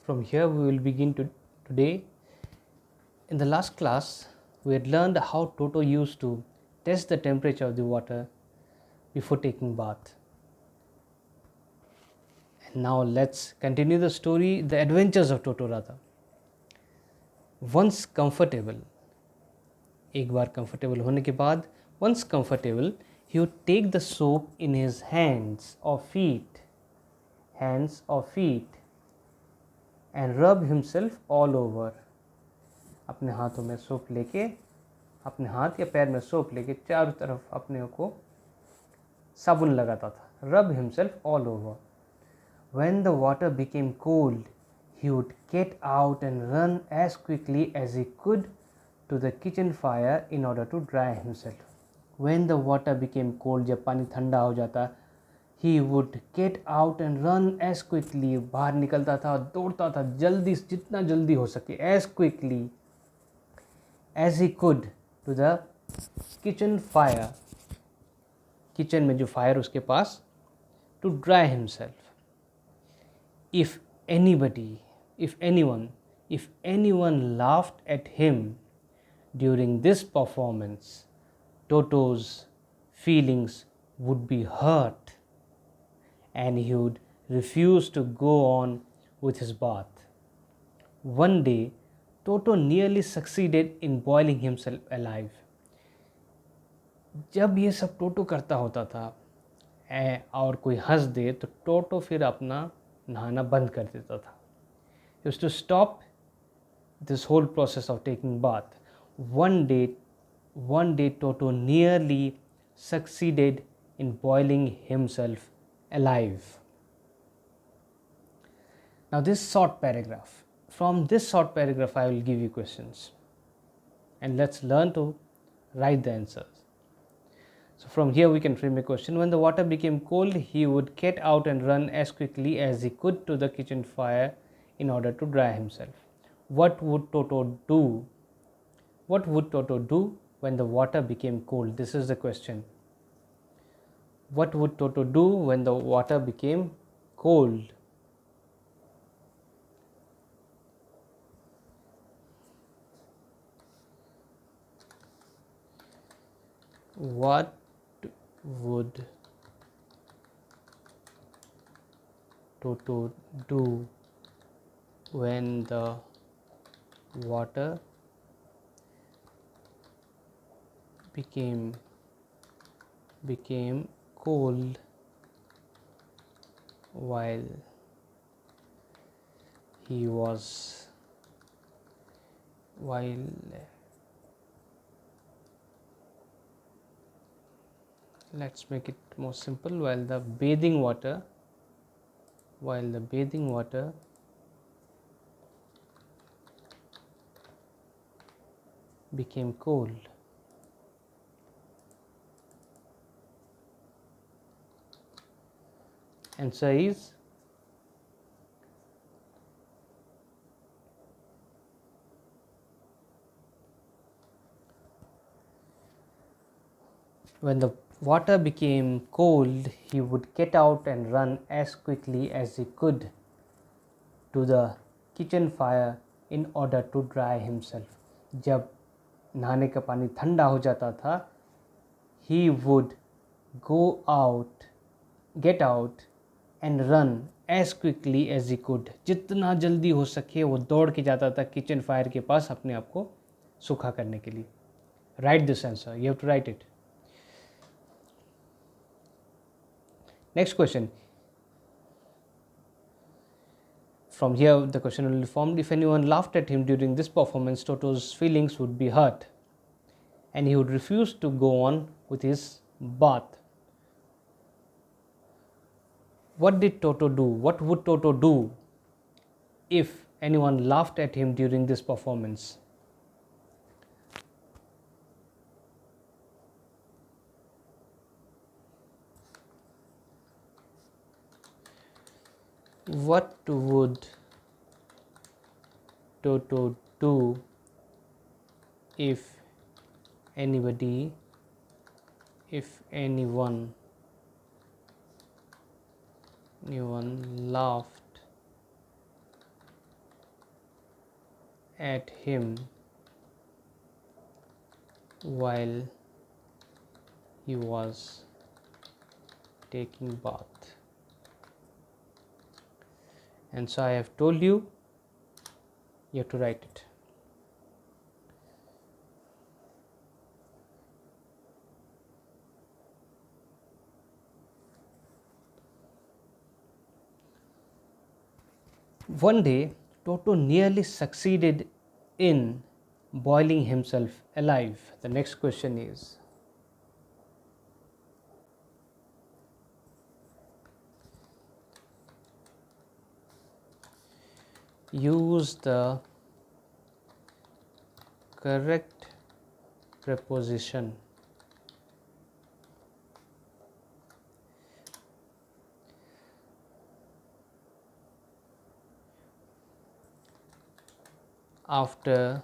From here we will begin today. In the last class, we had learned how Toto used to test the temperature of the water before taking bath. And now let's continue the story, the adventures of Toto rather. Once comfortable, एक बार comfortable होने के बाद, once comfortable, he would take the soap in his hands or feet, and rub himself all over. अपने हाथों में soap लेके, अपने हाथ या पैर में सोप लेके चारों तरफ अपने को साबुन लगाता था. Rub himself all over. When the water became cold, he would get out and run as quickly as he could to the kitchen fire in order to dry himself. When the water became cold, जब पानी ठंडा हो जाता, he would get out and run as quickly, बाहर निकलता था, दौड़ता था जल्दी, जितना जल्दी हो सके, as quickly as he could to the kitchen fire, kitchen में जो फायर उसके पास, to dry himself. If anyone laughed at him during this performance, Toto's feelings would be hurt and he would refuse to go on with his bath. One day, Toto nearly succeeded in boiling himself alive. जब ये सब टोटो करता होता था और कोई हंस दे तो टोटो फिर अपना नहाना बंद कर देता था. He used to stop this whole process of taking bath. One day Toto nearly succeeded in boiling himself alive. Now from this short paragraph I will give you questions and let's learn to write the answers. So from here we can frame a question. When the water became cold, he would get out and run as quickly as he could to the kitchen fire in order to dry himself. What would Toto do? What would Toto do when the water became cold? This is the question. What would Toto do when the water became cold? What would Toto do when the water became cold while let's make it more simple, while the bathing water became cold. Answer is when the water became cold, he would get out and run as quickly as he could to the kitchen fire in order to dry himself. जब नहाने का पानी ठंडा हो जाता था, he would get out and run as quickly as he could. जितना जल्दी हो सके वो दौड़ के जाता था किचन फायर के पास अपने आप को सूखा करने के लिए. Write this answer. You have to write it. Next question. From here the question will be formed. If anyone laughed at him during this performance, Toto's feelings would be hurt and he would refuse to go on with his bath. What did Toto do? What would Toto do if anyone laughed at him during this performance? What would Toto do if anyone laughed at him while he was taking bath. And so I have told you, you have to write it. One day, Toto nearly succeeded in boiling himself alive. The next question is, use the correct preposition after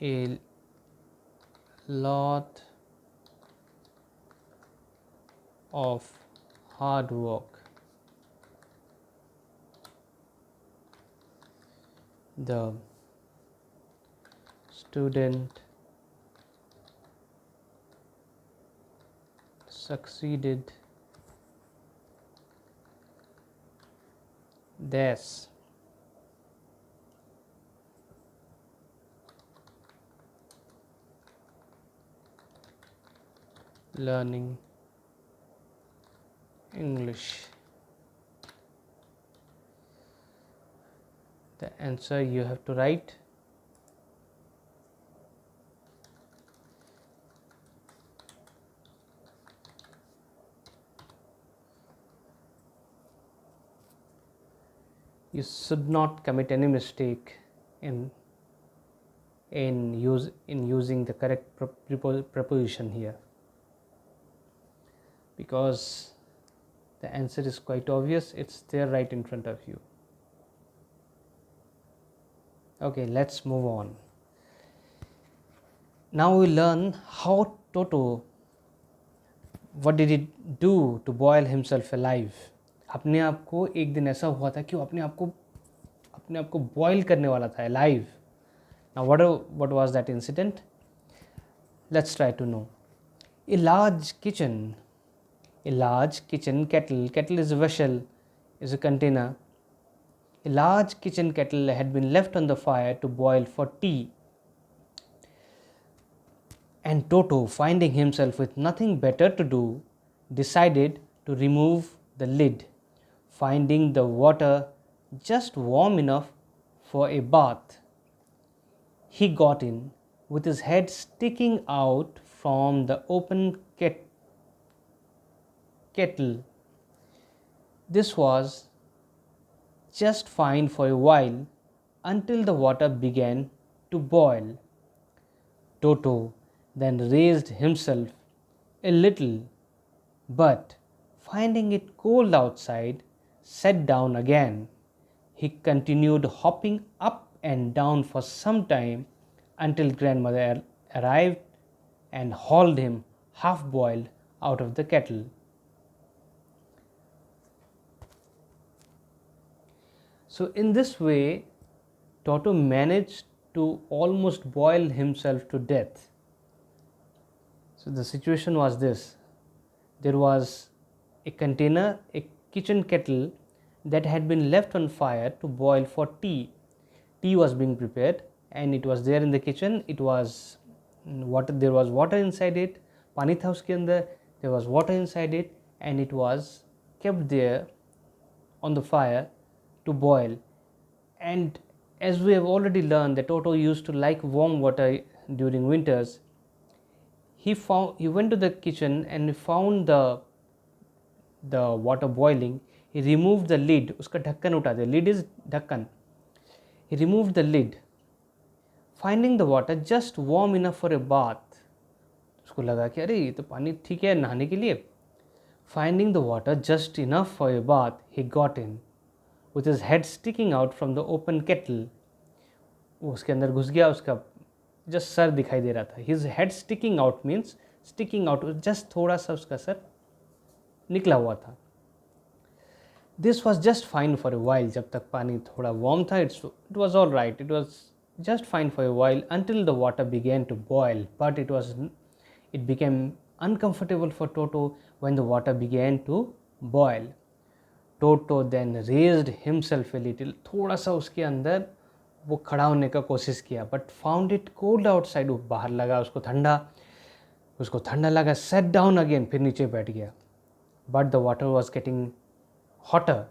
a lot of hard work. The student succeeded. Thus, learning English. The answer you have to write. You should not commit any mistake in using the correct preposition here, because the answer is quite obvious. It's there right in front of you. Okay, let's move on. Now we learn how Toto, what did he do to boil himself alive. अपने आप को एक दिन ऐसा हुआ था कि वो अपने आप को बॉयल करने वाला था, alive. Now what was that incident? Let's try to know. A large kitchen kettle is a vessel, is a container. A large kitchen kettle had been left on the fire to boil for tea. And Toto, finding himself with nothing better to do, decided to remove the lid. Finding the water just warm enough for a bath, he got in, with his head sticking out from the open kettle. This was just fine for a while, until the water began to boil. Toto then raised himself a little, but finding it cold outside, sat down again. He continued hopping up and down for some time, until grandmother arrived and hauled him half boiled out of the kettle. So in this way, Toto managed to almost boil himself to death. So the situation was this: there was a container, a kitchen kettle, that had been left on fire to boil for tea. Tea was being prepared and it was there in the kitchen. It was water, there was water inside it, pani tha uske andar, there was water inside it, and it was kept there on the fire to boil. And as we have already learned that Toto used to like warm water during winters, he went to the kitchen and he found the water boiling. He removed the lid, uska ढक्कन उठा दिया, lid is ढक्कन. He removed the lid, finding the water just warm enough for a bath. उसको लगा कि अरे ये तो पानी ठीक है नहाने के लिए. Finding the water just enough for a bath, he got in, with his head sticking out from the open kettle. वो उसके अंदर घुस गया, उसका जस्ट सर दिखाई दे रहा था. His head sticking out means sticking out, just थोड़ा सा उसका सर निकला हुआ था. This was just fine for a while, जब तक पानी थोड़ा वार्म था it was all right, it was just fine for a while until the water began to boil, but it became uncomfortable for Toto when the water began to boil. Toto then raised himself a little, थोड़ा सा उसके अंदर वो खड़ा होने का कोशिश किया, but found it cold outside, वो बाहर लगा उसको ठंडा लगा, sat down again, फिर नीचे बैठ गया, but the water was getting hotter.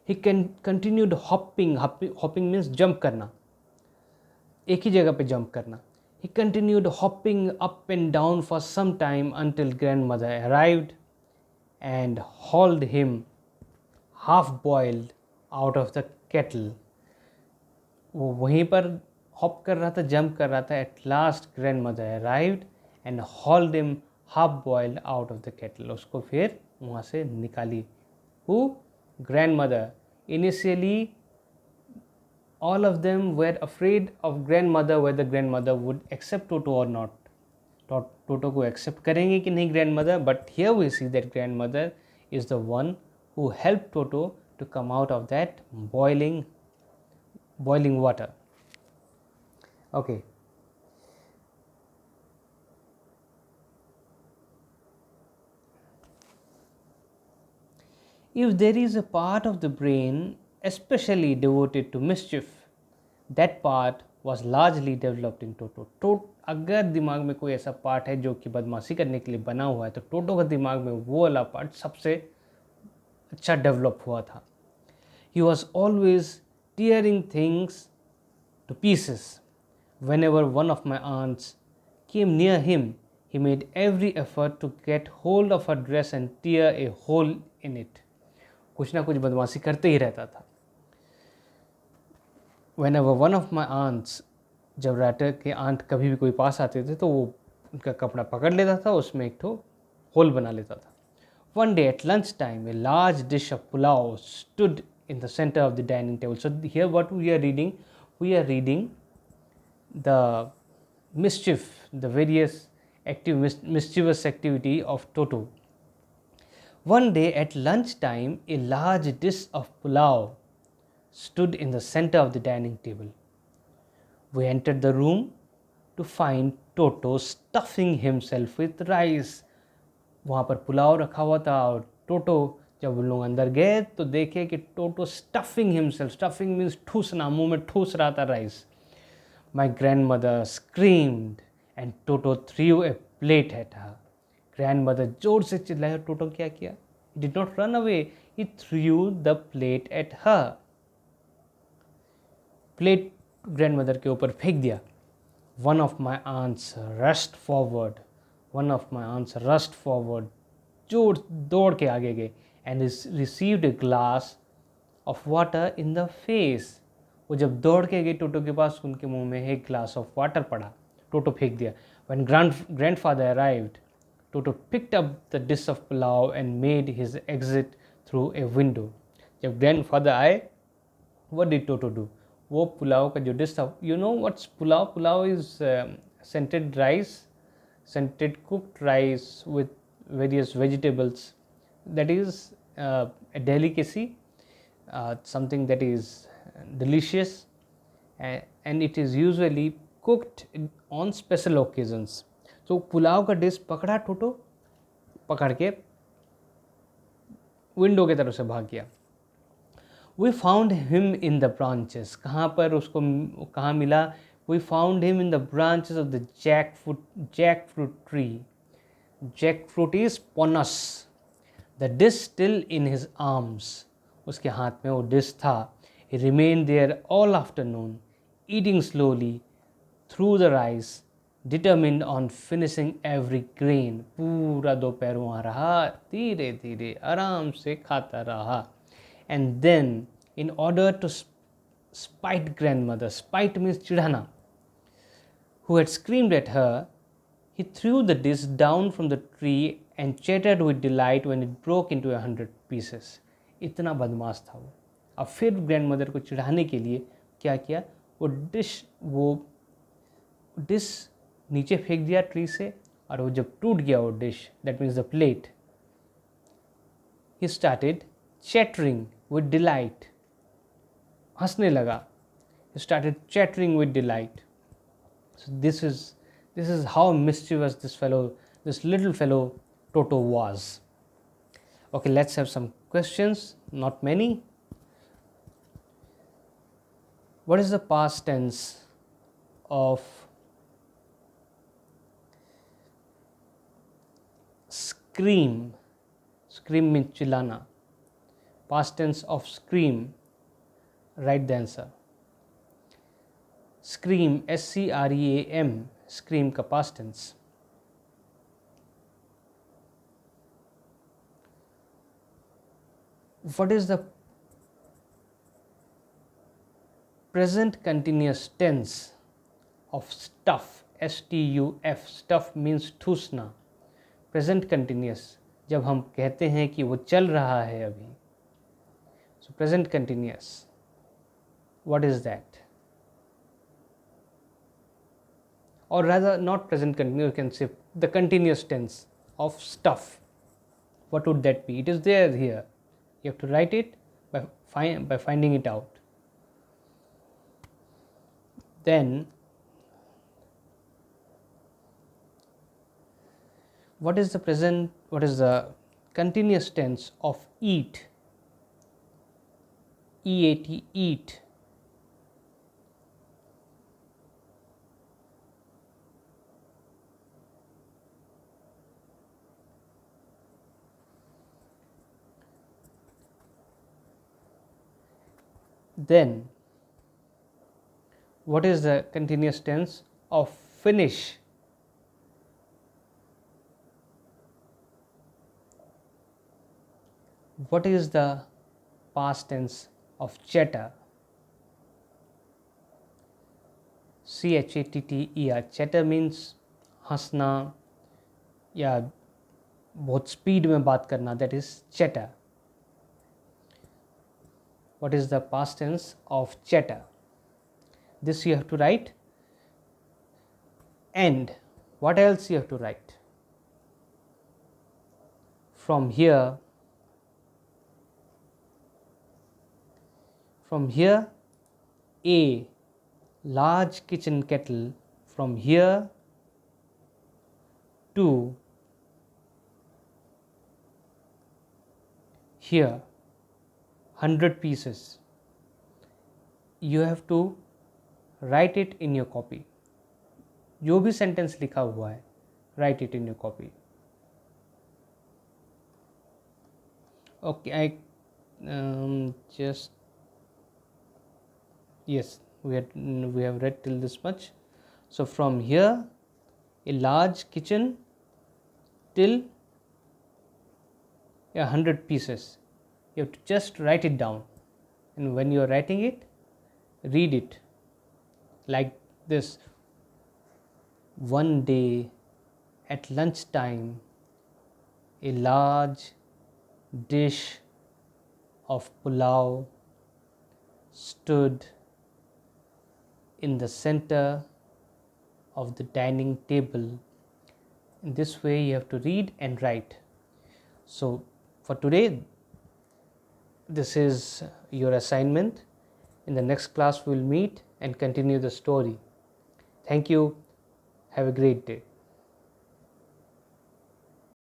He continued hopping means jump करना, एक ही जगह पे जंप करना. He continued hopping up and down for some time until grandmother arrived and hauled him half boiled out of the kettle. वो वहीं पर hop कर रहा था, जंप कर रहा था. At last grandmother arrived and hauled him half boiled out of the kettle. उसको फिर वहाँ से निकाली. Who? Grandmother. Initially all of them were afraid of grandmother, whether grandmother would accept Toto or not. Toto को accept करेंगे कि नहीं grandmother, but here we see that grandmother is the one who helped Toto to come out of that boiling water. Okay. If there is a part of the brain especially devoted to mischief, that part was largely developed in Toto. अगर दिमाग में कोई ऐसा part है जो कि बदमाशी करने के लिए बना हुआ है, तो टोटो का दिमाग में वो वाला पार्ट सबसे अच्छा डेवलप हुआ था. He was always tearing things to pieces. Whenever one of my aunts came near him, he made every effort to get hold of her dress and tear a hole in it. कुछ ना कुछ बदमाशी करते ही रहता था. Whenever one of my aunts, जब writer के aunt कभी भी कोई पास आते थे तो वो उनका कपड़ा पकड़ लेता था, उसमें एक ठो होल बना लेता था. One day at lunch time, a large dish of pulao stood in the center of the dining table. So here what we are reading the mischief, the various mischievous activity of Toto. One day at lunch time, a large dish of pulao stood in the center of the dining table. We entered the room to find Toto stuffing himself with rice. वहाँ पर पुलाव रखा हुआ था और टोटो जब उन लोग अंदर गए तो देखे कि टोटो स्टफिंग हिमसेल्फ, स्टफिंग मीन्स ठूसना, मुंह में ठूस रहा था rice. My grandmother screamed and Toto threw a plate at her. Grandmother जोर से चिल्लाया. टोटो क्या किया? He did not run away. He threw the plate at her. Plate grandmother के ऊपर फेंक दिया. One of my aunts rushed forward, जोर दौड़ के आगे गए and received a glass of water in the face. वो जब दौड़ के गए टोटो के पास, उनके मुंह में एक ग्लास ऑफ वाटर पड़ा. टोटो फेंक दिया. When grandfather arrived, Toto picked up the dish of pulao and made his exit through a window. जब grandfather आए, what did Toto do? वो पुलाव का जो डिश था, you know what's pulao? Pulao is scented rice, scented cooked rice with various vegetables. That is a delicacy, something that is delicious, and it is usually cooked on special occasions. So pulao का dish पकड़ा टोटो, पकड़ के window की तरफ से भाग गया. We found him in the branches. कहाँ पर उसको कहाँ मिला? We found him in the branches of the jackfruit tree. Jackfruit is ponus. The dish still in his arms. उसके हाथ में वो डिश था. He remained there all afternoon, eating slowly through the rice, determined on finishing every grain. पूरा दोपहर वहाँ रहा, धीरे धीरे आराम से खाता रहा. And then, in order to spite grandmother, spite means चिढ़ाना, who had screamed at her, he threw the dish down from the tree and chattered with delight when it broke into 100 pieces. इतना बदमाश था वो. अब फिर grandmother को चिढ़ाने के लिए क्या किया? वो डिश नीचे फेंक दिया ट्री से, और वो जब टूट गया वो dish, that means the plate, he started chattering with delight. हंसने लगा. He started chattering with delight. So this is how mischievous this little fellow Toto was. Okay, let's have some questions, not many. What is the past tense of scream? Scream means chillana. Past tense of scream. Write the answer. Scream, SCREAM, scream का past tense. What is the present continuous tense of stuff? STUF. Stuff means ठूसना. Present continuous जब हम कहते हैं कि वो चल रहा है अभी. So present continuous. What is that? Or rather, not present continuous, you can say the continuous tense of stuff. What would that be? It is there here. You have to write it by finding it out. Then, what is the continuous tense of eat? EAT, eat. Then, what is the continuous tense of finish? What is the past tense of chatter? CHATTER. Chatter means हंसना या बहुत speed में बात करना. That is chatter. What is the past tense of chatter? This you have to write. And what else you have to write? From here, a large kitchen kettle. From here to here, 100 pieces. You have to write it in your copy. जो भी sentence लिखा हुआ है, write it in your copy. Okay, yes, we have read till this much. So from here, a large kitchen till 100 pieces. You have to just write it down, and when you are writing it, read it like this. One day at lunchtime, a large dish of pulao stood in the center of the dining table. In this way you have to read and write. So for today, this is your assignment. In the next class we will meet and continue the story. Thank you. Have a great day.